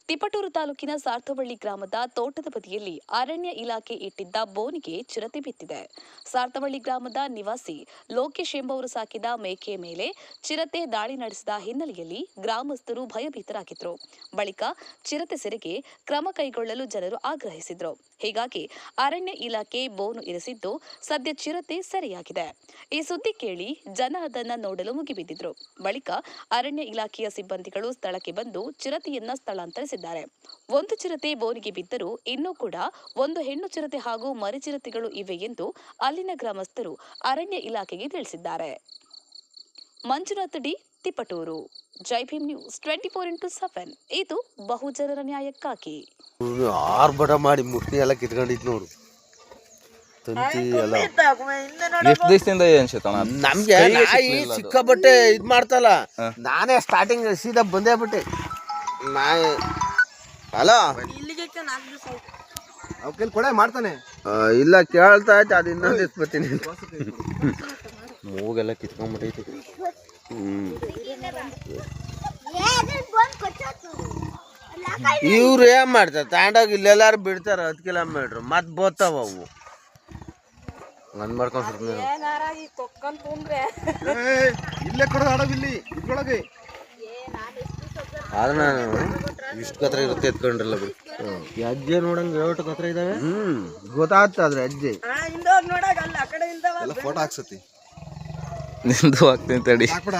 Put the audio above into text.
ತಿಪಟೂರು ತಾಲೂಕಿನ ಸಾರ್ಥವಳ್ಳಿ ಗ್ರಾಮದ ತೋಟದ ಬದಿಯಲ್ಲಿ ಅರಣ್ಯ ಇಲಾಖೆ ಇಟ್ಟಿದ್ದ ಬೋನಿಗೆ ಚಿರತೆ ಬಿತ್ತಿದೆ. ಸಾರ್ಥವಳ್ಳಿ ಗ್ರಾಮದ ನಿವಾಸಿ ಲೋಕೇಶ್ ಎಂಬುವರು ಸಾಕಿದ ಮೇಕೆಯ ಮೇಲೆ ಚಿರತೆ ದಾಳಿ ನಡೆಸಿದ ಹಿನ್ನೆಲೆಯಲ್ಲಿ ಗ್ರಾಮಸ್ಥರು ಭಯಭೀತರಾಗಿದ್ರು. ಬಳಿಕ ಚಿರತೆ ಸೆರೆಗೆ ಕ್ರಮ ಕೈಗೊಳ್ಳಲು ಜನರು ಆಗ್ರಹಿಸಿದ್ರು. ಹೀಗಾಗಿ ಅರಣ್ಯ ಇಲಾಖೆ ಬೋನು ಇರಿಸಿದ್ದು ಸದ್ಯ ಚಿರತೆ ಸೆರೆಯಾಗಿದೆ. ಈ ಸುದ್ದಿ ಕೇಳಿ ಜನ ಅದನ್ನ ನೋಡಲು ಮುಗಿಬಿದ್ದಿದ್ರು. ಬಳಿಕ ಅರಣ್ಯ ಇಲಾಖೆಯ ಸಿಬ್ಬಂದಿಗಳು ಸ್ಥಳಕ್ಕೆ ಬಂದು ಚಿರತೆಯನ್ನ ಸ್ಥಳಾಂತರಿಸಿದ್ದಾರೆ. ಒಂದು ಚಿರತೆ ಬೋನಿಗೆ ಬಿದ್ದರೂ ಇನ್ನೂ ಕೂಡ ಒಂದು ಹೆಣ್ಣು ಚಿರತೆ ಹಾಗೂ ಮರಿಚಿರತೆಗಳು ಇವೆ ಎಂದು ಅಲ್ಲಿನ ಗ್ರಾಮಸ್ಥರು ಅರಣ್ಯ ಇಲಾಖೆಗೆ ತಿಳಿಸಿದ್ದಾರೆ. ಮಂಜುನಾಥ್ ಡಿ, ತಿಪಟೂರು. ಜೈ ಭೀಮ್ ನ್ಯೂಸ್ 24x7. ಇದು ಬಹುಜನರ ನ್ಯಾಯಕ್ಕಾಗಿ. ಆರ್ಭಟ ಮಾಡಿ ಮುಷ್ಟಿ ಎಲ್ಲ ಕಿತ್ಕೊಂಡಿತ್ತು ನೋಡು. ತಂತಿ ಎಲ್ಲ ಎಷ್ಟು ದಿವಸದಿಂದ ಅನ್ಸುತ್ತ ನಮ್ಗೆ ಸಿಕ್ಕಾಬಟ್ಟೆ ಇದ್ ಮಾಡ್ತಲ್ಲ. ನಾನೇ ಸ್ಟಾರ್ಟಿಂಗ್ ಸೀದಾ ಬಂದೇ ಬಿಟ್ಟೆ. ನಾಯಿ ಅಲ್ಲ ಕೊಡೆ ಮಾಡ್ತಾನೆ. ಇಲ್ಲ ಕೇಳ್ತಾ ಇತ್ತು, ಅದು ಇನ್ನೊಂದು ಎತ್ಬತ್ತೀನಿ. ಮೂಗೆಲ್ಲ ಕಿತ್ಕೊಂಡ್ಬಿಟ್ಟೈತಿ. ಇವ್ರು ಏನ್ ಮಾಡ್ತಾರ, ತಾಂಡಾಗ ಇಲ್ಲೆಲ್ಲಾರು ಬಿಡ್ತಾರ 10 ಕಿಲೋಮೀಟ್ರ್ ಮತ್ ಬೋತಾವ ಅವು. ನನ್ ಮಾಡ್ಕೊಂಡ್ ಇಲ್ಲೇ ಕೊಡೋದು ಆಡೋದಿಲ್ಲಿ ಇದ್ರೊಳಗೆ. ಆದ್ರೆ ನಾನು ಇಷ್ಟು ಕತ್ರ ಇರುತ್ತೆ ಎತ್ಕೊಂಡ್ರಲ್ಲ ಬಿಡಿ. ಹೆಜ್ಜೆ ನೋಡಂಗ ಎಷ್ಟು ಕತ್ರ ಇದಾವೆ ಗೊತ್ತಾಗ್ತದ್ರೆ ಹೆಜ್ಜೆ. ಫೋಟೋ ಹಾಕ್ಸತಿ ನಿಂದು ಹಾಕ್ತೀನಿ ತಡಿ. ಹಾಕ್ಬಿಡ.